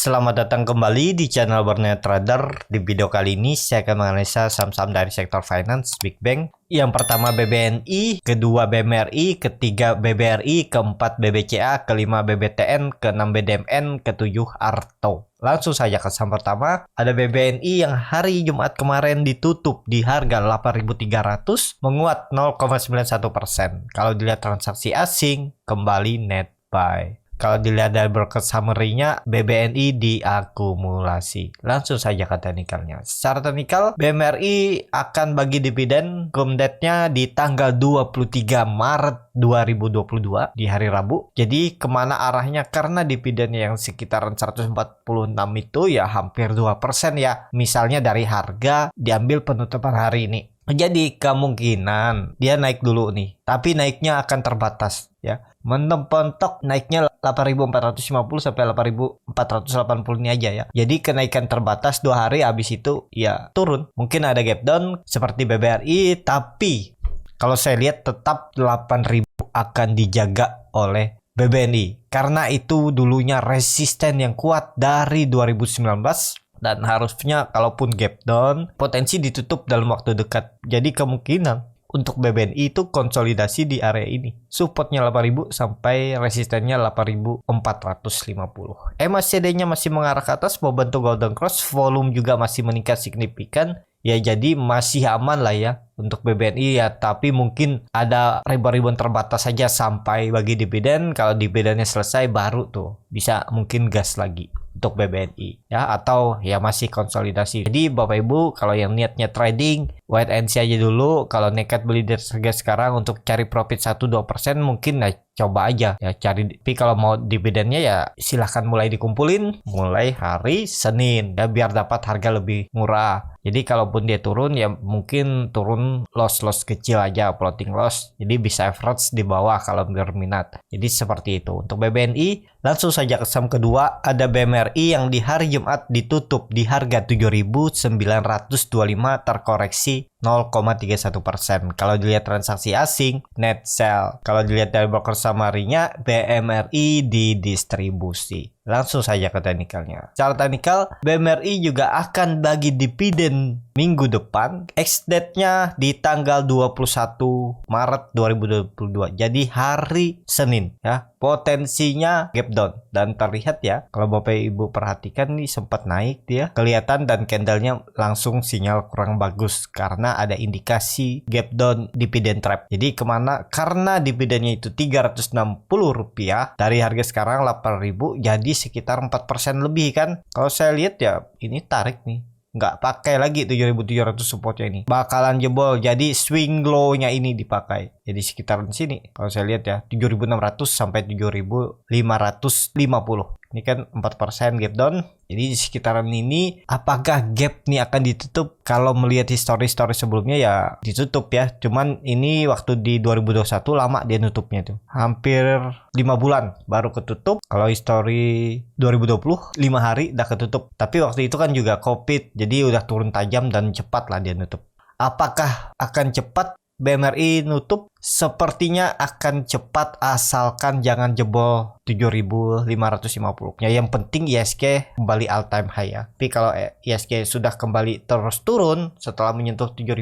Selamat datang kembali di channel Borneo Trader. Di video kali ini saya akan menganalisa saham-saham dari sektor finance Big Bank. Yang pertama BBNI, kedua BMRI, ketiga BBRI, keempat BBCA, kelima BBTN, keenam BDMN, ketujuh Arto. Langsung saja ke saham pertama, ada BBNI yang hari Jumat kemarin ditutup di harga 8.300, menguat 0,91%. Kalau dilihat transaksi asing, kembali net buy. Kalau dilihat dari broker summary-nya, BBNI diakumulasi. Langsung saja ke teknikalnya. Secara teknikal, BMRI akan bagi dividen date-nya di tanggal 23 Maret 2022 di hari Rabu. Jadi kemana arahnya? Karena dividennya yang sekitaran 146 itu ya hampir 2% ya. Misalnya dari harga diambil penutupan hari ini. Jadi kemungkinan dia naik dulu nih, tapi naiknya akan terbatas ya. Mentok naiknya 8.450 sampai 8.480 ini aja ya. Jadi kenaikan terbatas 2 hari, habis itu ya turun. Mungkin ada gap down seperti BBRI, tapi kalau saya lihat tetap 8.000 akan dijaga oleh BBNI. Karena itu dulunya resisten yang kuat dari 2019. Dan harusnya kalaupun gap down, potensi ditutup dalam waktu dekat. Jadi kemungkinan untuk BBNI itu konsolidasi di area ini. Supportnya 8.000 sampai resistennya 8.450. MACD-nya masih mengarah ke atas, membentuk golden cross, volume juga masih meningkat signifikan. Ya jadi masih aman lah ya untuk BBNI ya, tapi mungkin ada ribuan terbatas saja sampai bagi dividen. Kalau dividennya selesai baru tuh bisa mungkin gas lagi untuk BBNI ya, atau ya masih konsolidasi. Jadi Bapak Ibu kalau yang niatnya trading, wait and see aja dulu. Kalau nekat beli dari harga sekarang untuk cari profit 1-2% mungkin nah coba aja ya cari. Tapi kalau mau dividennya ya silahkan mulai dikumpulin mulai hari Senin ya, biar dapat harga lebih murah. Jadi kalaupun dia turun ya mungkin turun loss kecil aja, floating loss. Jadi bisa average di bawah kalau berminat. Jadi seperti itu. Untuk BBNI langsung saja ke saham kedua, ada BMRI yang di hari Jumat ditutup di harga 7.925, terkoreksi 0,31%. Kalau dilihat transaksi asing, net sell. Kalau dilihat dari broker summary-nya, BMRI didistribusi. Langsung saja ke teknikalnya. Secara teknikal, BMRI juga akan bagi dividen minggu depan. Ex-date-nya di tanggal 21 Maret 2022. Jadi hari Senin ya. Potensinya gap down dan terlihat ya, kalau Bapak Ibu perhatikan nih sempat naik dia, kelihatan dan candlenya langsung sinyal kurang bagus karena ada indikasi gap down dividen trap. Jadi kemana? Karena dividennya itu Rp360 dari harga sekarang 8.000, jadi sekitar 4% lebih kan. Kalau saya lihat ya ini tarik nih, nggak pakai lagi 7.700 supportnya ini, bakalan jebol. Jadi swing low-nya ini dipakai, jadi sekitaran sini kalau saya lihat ya 7.600 sampai 7.550. Ini kan 4% gap down. Jadi di sekitaran ini apakah gap nih akan ditutup? Kalau melihat histori sebelumnya ya ditutup ya. Cuman ini waktu di 2021 lama dia nutupnya tuh. Hampir 5 bulan baru ketutup. Kalau histori 2020 5 hari udah ketutup. Tapi waktu itu kan juga Covid. Jadi udah turun tajam dan cepat lah dia nutup. Apakah akan cepat BMRI nutup? Sepertinya akan cepat asalkan jangan jebol 7.550. Ya yang penting ISG kembali all time high ya. Tapi kalau ISG sudah kembali terus turun setelah menyentuh 7.000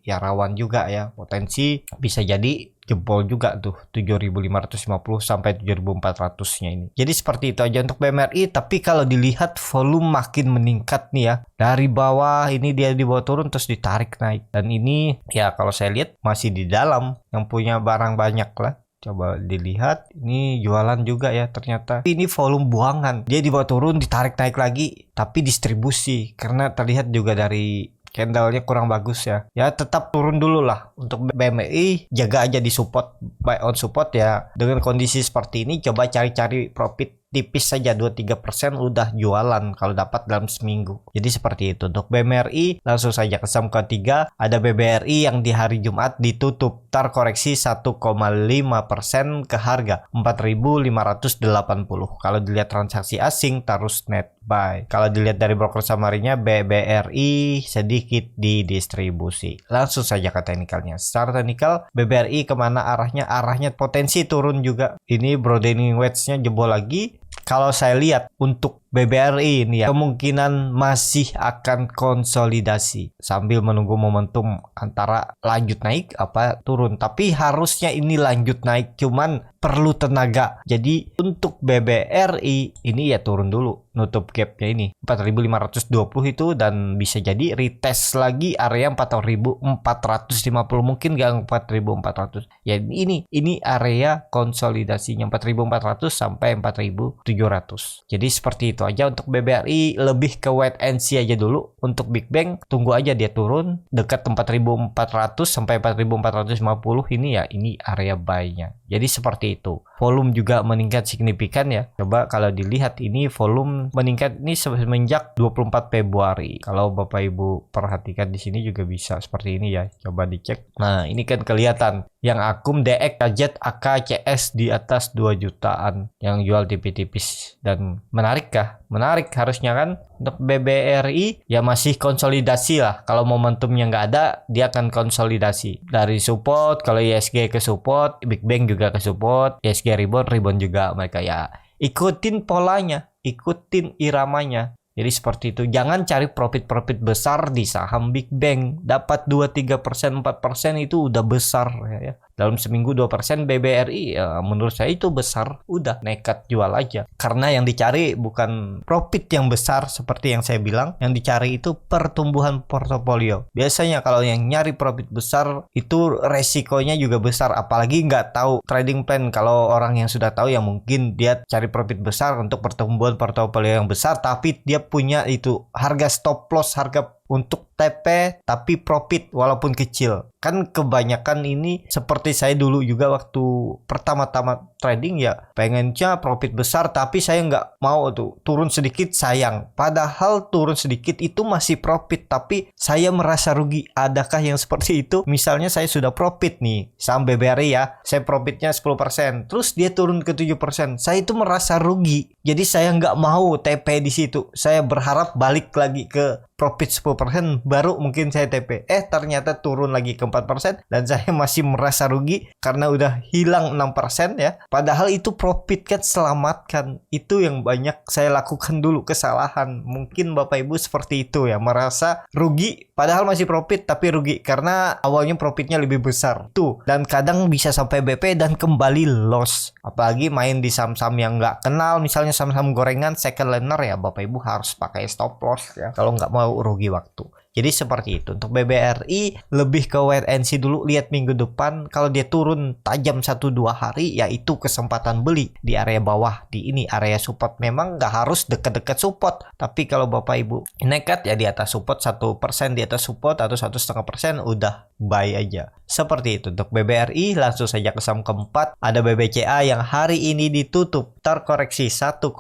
ya rawan juga ya. Potensi bisa jadi jebol juga tuh 7.550 sampai 7.400-nya ini. Jadi seperti itu aja untuk BMRI. Tapi kalau dilihat volume makin meningkat nih ya. Dari bawah ini dia dibawa turun terus ditarik naik. Dan ini ya kalau saya lihat masih di dalam, yang punya barang banyak lah. Coba dilihat, ini jualan juga ya ternyata. Ini volume buangan. Dia dibawa turun, ditarik naik lagi, tapi distribusi. Karena terlihat juga dari candlenya kurang bagus ya. Ya tetap turun dulu lah. Untuk BMRI jaga aja di support, buy on support ya. Dengan kondisi seperti ini coba cari-cari profit tipis saja 2-3% udah jualan kalau dapat dalam seminggu. Jadi seperti itu. Untuk BMRI langsung saja ke saham ketiga, ada BBRI yang di hari Jumat ditutup terkoreksi 1,5% ke harga 4.580. Kalau dilihat transaksi asing terus net buy. Kalau dilihat dari broker summary-nya, BBRI sedikit didistribusi. Langsung saja ke teknikalnya. Secara teknikal BBRI kemana arahnya? Arahnya potensi turun juga. Ini broadening wedge-nya jebol lagi. Kalau saya lihat untuk BBRI ini ya kemungkinan masih akan konsolidasi sambil menunggu momentum antara lanjut naik apa turun. Tapi harusnya ini lanjut naik, cuman perlu tenaga. Jadi untuk BBRI ini ya turun dulu, nutup gapnya ini 4.520 itu, dan bisa jadi retest lagi area 4.450, mungkin gak 4.400 ya. Ini area konsolidasinya 4.400 sampai 4.700. Jadi seperti itu aja untuk BBRI, lebih ke wait and see aja dulu. Untuk Big Bang tunggu aja dia turun dekat 4.400 sampai 4.450 ini ya, ini area buy-nya. Jadi seperti itu. Volume juga meningkat signifikan ya. Coba kalau dilihat ini volume meningkat ini semenjak 24 Februari. Kalau Bapak Ibu perhatikan di sini juga bisa seperti ini ya. Coba dicek. Nah, ini kan kelihatan yang akum DX, KZ, AK, CS di atas 2 jutaan yang jual tipis-tipis. Dan menarik kah? Menarik harusnya kan. Untuk BBRI ya masih konsolidasi lah. Kalau momentumnya nggak ada, dia akan konsolidasi dari support. Kalau ISG ke support, Big Bang juga ke support, ISG rebound juga, mereka ya ikutin polanya, ikutin iramanya. Jadi seperti itu. Jangan cari profit besar di saham Big Bang. Dapat 2-3%, 4% itu udah besar ya. Dalam seminggu 2% BBRI ya, menurut saya itu besar. Udah nekat jual aja. Karena yang dicari bukan profit yang besar seperti yang saya bilang. Yang dicari itu pertumbuhan portofolio. Biasanya kalau yang nyari profit besar itu resikonya juga besar. Apalagi nggak tahu trading plan. Kalau orang yang sudah tahu ya mungkin dia cari profit besar untuk pertumbuhan portofolio yang besar. Tapi dia punya itu harga stop loss, harga untuk TP tapi profit walaupun kecil. Kan kebanyakan ini seperti saya dulu juga waktu pertama-tama trading ya, pengennya profit besar tapi saya nggak mau tuh turun sedikit sayang. Padahal turun sedikit itu masih profit tapi saya merasa rugi. Adakah yang seperti itu? Misalnya saya sudah profit nih saham BBRI ya, saya profitnya 10%, terus dia turun ke 7%. Saya itu merasa rugi. Jadi saya nggak mau TP di situ. Saya berharap balik lagi ke profit 10%, baru mungkin saya TP. Ternyata turun lagi ke 4% dan saya masih merasa rugi karena udah hilang 6% ya. Padahal itu profit kan, selamatkan. Itu yang banyak saya lakukan dulu, kesalahan. Mungkin Bapak Ibu seperti itu ya, merasa rugi padahal masih profit tapi rugi karena awalnya profitnya lebih besar. Tuh, dan kadang bisa sampai BP dan kembali loss. Apalagi main di saham-saham yang nggak kenal, misalnya saham-saham gorengan second liner ya, Bapak Ibu harus pakai stop loss ya kalau nggak mau rugi waktu. Jadi seperti itu. Untuk BBRI lebih ke wait and see dulu, lihat minggu depan. Kalau dia turun tajam 1-2 hari, ya itu kesempatan beli di area bawah. Di ini area support. Memang nggak harus dekat-dekat support, tapi kalau Bapak Ibu nekat ya di atas support 1%, di atas support atau 1,5%, udah buy aja. Seperti itu. Untuk BBRI langsung saja ke saham keempat. Ada BBCA yang hari ini ditutup terkoreksi 1,25%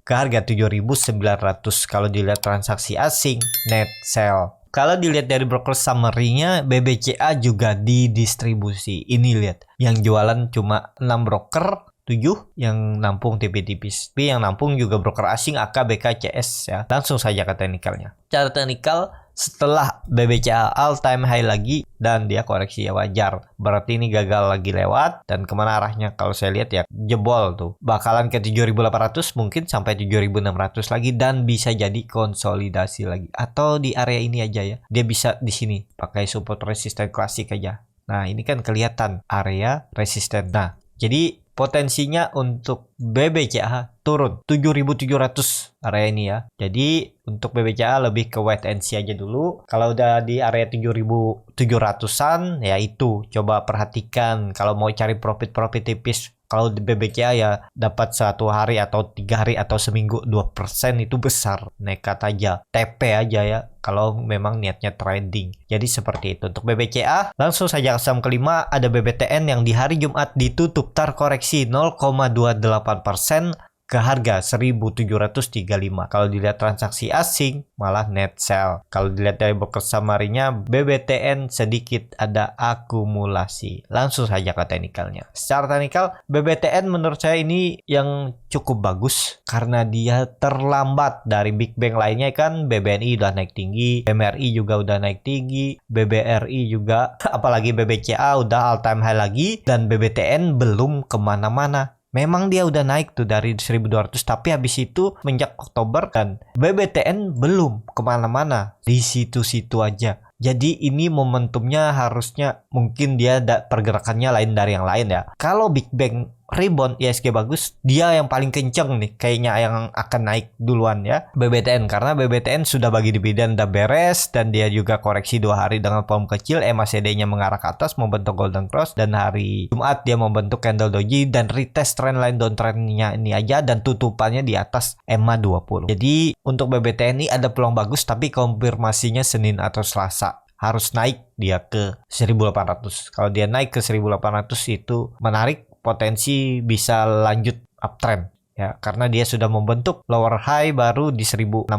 ke harga 7.900. Kalau dilihat transaksi asing, net sell. Kalau dilihat dari broker summary-nya, BBCA juga didistribusi. Ini lihat, yang jualan cuma 6 broker, 7 yang nampung tipis-tipis. Tapi yang nampung juga broker asing AK, BK, CS ya. Langsung saja ke teknikalnya. Cara teknikal, setelah BBCA all time high lagi dan dia koreksi ya wajar, berarti ini gagal lagi lewat. Dan kemana arahnya? Kalau saya lihat ya jebol tuh, bakalan ke 7.800, mungkin sampai 7.600 lagi, dan bisa jadi konsolidasi lagi atau di area ini aja ya. Dia bisa di sini pakai support resisten klasik aja. Nah, ini kan kelihatan area resisten. Nah, jadi potensinya untuk BBCA turun 7.700 area ini ya. Jadi untuk BBCA lebih ke wait and see aja dulu. Kalau udah di area 7.700-an ya itu coba perhatikan. Kalau mau cari profit tipis, kalau di BBCA ya dapat 1 hari atau 3 hari atau seminggu 2% itu besar. Nekat aja, TP aja ya kalau memang niatnya trading. Jadi seperti itu untuk BBCA. Langsung saja ke saham kelima, ada BBTN yang di hari Jumat ditutup terkoreksi 0,28% ke harga 1.735. Kalau dilihat transaksi asing malah net sell. Kalau dilihat dari broker summary-nya, BBTN sedikit ada akumulasi. Langsung saja ke teknikalnya. Secara teknikal, BBTN menurut saya ini yang cukup bagus karena dia terlambat dari Big Bang lainnya. Kan BBNI udah naik tinggi, BMRI juga udah naik tinggi, BBRI juga, apalagi BBCA udah all time high lagi, dan BBTN belum kemana-mana. Memang dia udah naik tuh dari 1.200, tapi habis itu semenjak Oktober kan BBTN belum kemana-mana, di situ-situ aja. Jadi ini momentumnya harusnya mungkin dia pergerakannya lain dari yang lain ya. Kalau Big Bang rebound ISG bagus, dia yang paling kenceng nih kayaknya yang akan naik duluan ya, BBTN, karena BBTN sudah bagi dividen udah beres dan dia juga koreksi 2 hari dengan volume kecil, MACD-nya mengarah ke atas membentuk golden cross, dan hari Jumat dia membentuk candle doji dan retest trendline downtrendnya ini aja dan tutupannya di atas EMA 20. Jadi untuk BBTN ini ada peluang bagus, tapi konfirmasinya Senin atau Selasa harus naik dia ke 1.800. Kalau dia naik ke 1.800 itu menarik, potensi bisa lanjut uptrend ya, karena dia sudah membentuk lower high baru di 1.630,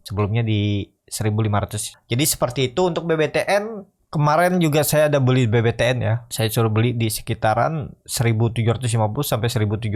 sebelumnya di 1.500. Jadi seperti itu untuk BBTN. Kemarin juga saya ada beli BBTN ya, saya suruh beli di sekitaran 1.750 sampai 1.720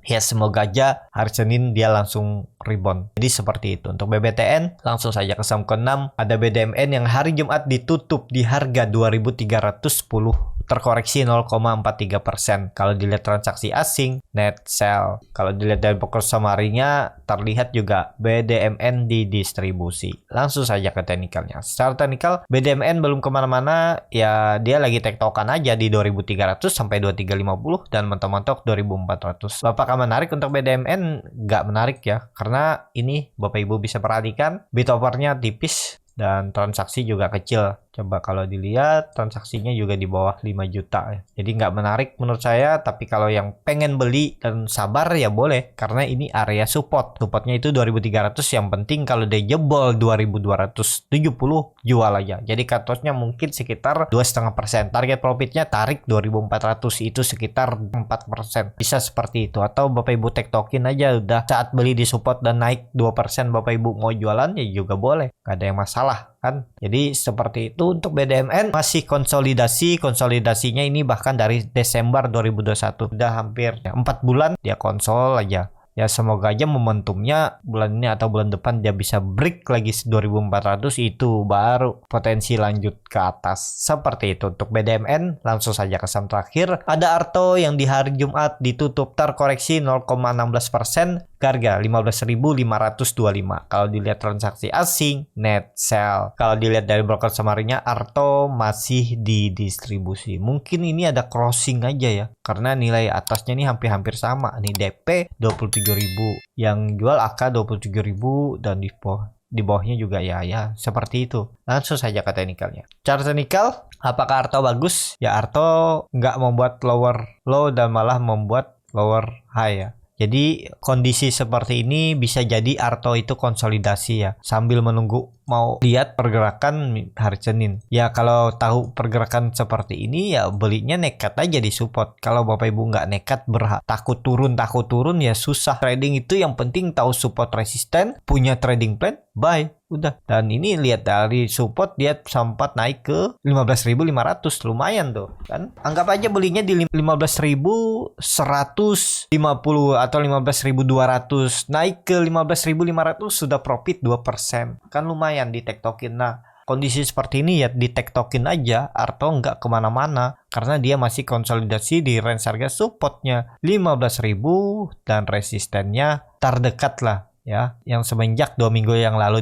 ya, semoga aja hari Senin dia langsung rebound. Jadi seperti itu untuk BBTN. Langsung saja ke saham ke-6, ada BDMN yang hari Jumat ditutup di harga 2.310, terkoreksi 0,43%. Kalau dilihat transaksi asing, net sell. Kalau dilihat dari pokok summary-nya, terlihat juga BDMN didistribusi. Langsung saja ke teknikalnya. Secara teknikal, BDMN belum kemana-mana, ya dia lagi tektokan aja di 2.300 sampai 2.350 dan mentok-mentok 2.400. Apakah menarik untuk BDMN? Nggak menarik ya, karena ini Bapak Ibu bisa perhatikan, bid offer-nya tipis dan transaksi juga kecil. Coba kalau dilihat transaksinya juga di bawah 5 juta ya. Jadi nggak menarik menurut saya, tapi kalau yang pengen beli dan sabar ya boleh, karena ini area support. Supportnya itu 2.300, yang penting kalau dia jebol 2.270 jual aja. Jadi cut loss-nya mungkin sekitar 2,5%. Target profitnya tarik 2.400, itu sekitar 4%. Bisa seperti itu, atau Bapak Ibu tektokin aja udah saat beli di support dan naik 2%, Bapak Ibu mau jualan ya juga boleh, nggak ada yang masalah kan. Jadi seperti itu untuk BDMN. Masih konsolidasinya ini bahkan dari Desember 2021 udah hampir 4 bulan dia konsol aja ya. Semoga aja momentumnya bulan ini atau bulan depan dia bisa break lagi 2.400, itu baru potensi lanjut ke atas. Seperti itu untuk BDMN. Langsung saja ke saham terakhir, ada Arto yang di hari Jumat ditutup terkoreksi 0,16%, harga 15.525. Kalau dilihat transaksi asing, net sell. Kalau dilihat dari broker summary-nya, Arto masih didistribusi. Mungkin ini ada crossing aja ya, karena nilai atasnya ini hampir-hampir sama. Ini DP 27.000, yang jual AK 27.000, dan di bawahnya juga ya seperti itu. Langsung saja ke teknikalnya. Cara teknikal, apakah Arto bagus? Ya Arto nggak membuat lower low dan malah membuat lower high ya. Jadi kondisi seperti ini bisa jadi Arto itu konsolidasi ya, sambil menunggu mau lihat pergerakan hari Senin. Ya kalau tahu pergerakan seperti ini ya belinya nekat aja di support. Kalau Bapak Ibu nggak nekat, takut turun ya susah. Trading itu yang penting tahu support resisten, punya trading plan, buy, udah. Dan ini lihat dari support dia sempat naik ke 15.500, lumayan tuh kan. Anggap aja belinya di 15.150 atau 15.200, naik ke 15.500 sudah profit 2%, kan lumayan di tektokin. Nah kondisi seperti ini ya di tektokin aja, Arto nggak kemana-mana karena dia masih konsolidasi di range harga supportnya 15.000 dan resistennya terdekat lah ya, yang semenjak 2 minggu yang lalu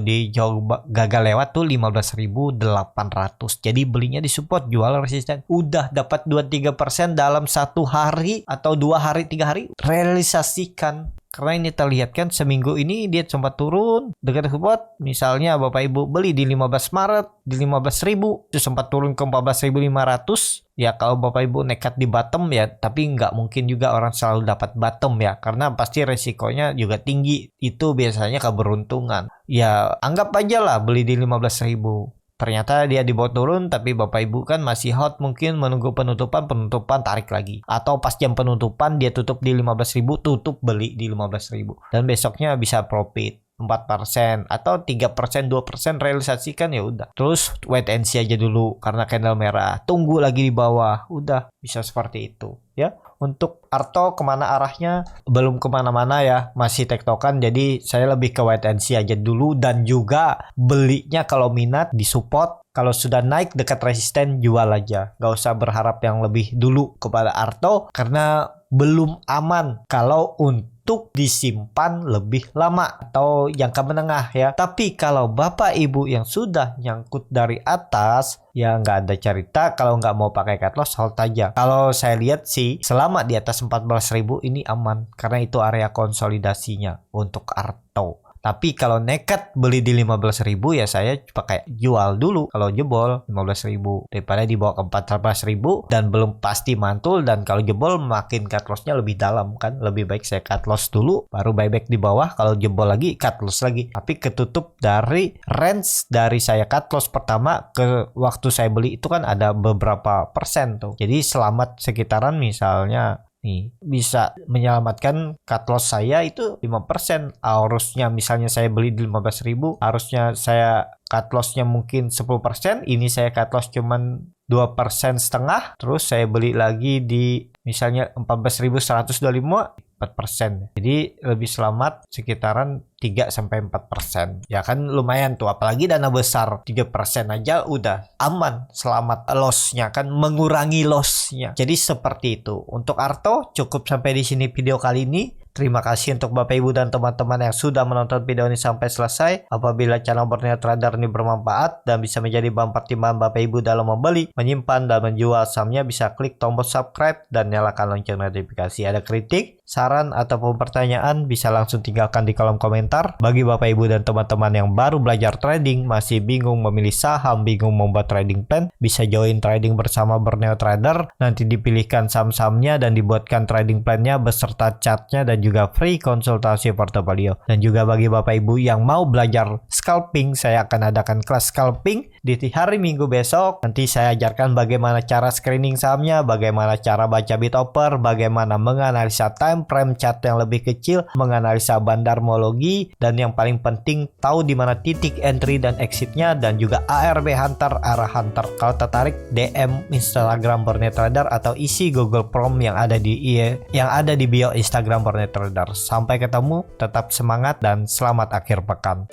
gagal lewat tuh 15.800. Jadi belinya di support, jual resisten, udah dapat 2-3% dalam 1 hari atau 2 hari 3 hari, realisasikan. Karena ini terlihat kan seminggu ini dia sempat turun dekat support. Misalnya Bapak Ibu beli di 15 Maret di 15.000, itu sempat turun ke 14.500. Ya kalau Bapak Ibu nekat di bottom ya, tapi nggak mungkin juga orang selalu dapat bottom ya, karena pasti resikonya juga tinggi. Itu biasanya keberuntungan. Ya anggap aja lah beli di 15.000. Ternyata dia dibawa turun, tapi Bapak Ibu kan masih hot, mungkin menunggu penutupan tarik lagi. Atau pas jam penutupan dia tutup di 15.000, tutup beli di 15.000. Dan besoknya bisa profit 4% atau 3%, 2% realisasikan ya udah. Terus wait and see aja dulu karena candle merah. Tunggu lagi di bawah. Udah bisa seperti itu ya. Untuk Arto kemana arahnya? Belum kemana-mana ya, masih tektokan. Jadi saya lebih ke wait and see aja dulu, dan juga belinya kalau minat di support Kalau sudah naik dekat resisten, jual aja. Gak usah berharap yang lebih dulu kepada Arto karena belum aman kalau untuk disimpan lebih lama atau jangka menengah ya. Tapi kalau Bapak Ibu yang sudah nyangkut dari atas, ya nggak ada cerita. Kalau nggak mau pakai cut loss, hold aja. Kalau saya lihat sih selama di atas 14.000 ini aman karena itu area konsolidasinya untuk Arto. Tapi kalau nekat beli di 15.000 ya saya pakai jual dulu kalau jebol 15.000 daripada dibawa ke 14.000 dan belum pasti mantul, dan kalau jebol makin cut lossnya lebih dalam kan. Lebih baik saya cut loss dulu baru buyback di bawah, kalau jebol lagi cut loss lagi. Tapi ketutup dari range dari saya cut loss pertama ke waktu saya beli itu kan ada beberapa persen tuh. Jadi selamat sekitaran misalnya nih bisa menyelamatkan cut loss saya itu 5%. Harusnya misalnya saya beli di 15.000, harusnya saya cut lossnya mungkin 10%, ini saya cut loss cuman 2% setengah, terus saya beli lagi di misalnya 14.125, 4%. Jadi lebih selamat sekitaran 3-4%. Ya kan lumayan tuh, apalagi dana besar 3% aja udah aman, selamat lossnya kan, mengurangi lossnya. Jadi seperti itu. Untuk Arto cukup sampai di sini video kali ini. Terima kasih untuk Bapak Ibu dan teman-teman yang sudah menonton video ini sampai selesai. Apabila channel Borneo Trader ini bermanfaat dan bisa menjadi bahan pertimbangan Bapak Ibu dalam membeli, menyimpan, dan menjual sahamnya, bisa klik tombol subscribe dan nyalakan lonceng notifikasi. Ada kritik, saran, ataupun pertanyaan bisa langsung tinggalkan di kolom komentar. Bagi Bapak Ibu dan teman-teman yang baru belajar trading, masih bingung memilih saham, bingung membuat trading plan, bisa join trading bersama Borneo Trader. Nanti dipilihkan saham-sahamnya dan dibuatkan trading plan-nya beserta chartnya dan juga free konsultasi portofolio. Dan juga bagi Bapak Ibu yang mau belajar scalping, saya akan adakan kelas scalping di hari Minggu besok. Nanti saya ajarkan bagaimana cara screening sahamnya, bagaimana cara baca bid offer, bagaimana menganalisa time frame chart yang lebih kecil, menganalisa bandarmologi, dan yang paling penting tahu di mana titik entry dan exitnya, dan juga ARB Hunter, arah Hunter. Kalau tertarik, DM Instagram Borneo Trader atau isi Google Form yang ada di bio Instagram Borneo Trader. Sampai ketemu, tetap semangat dan selamat akhir pekan.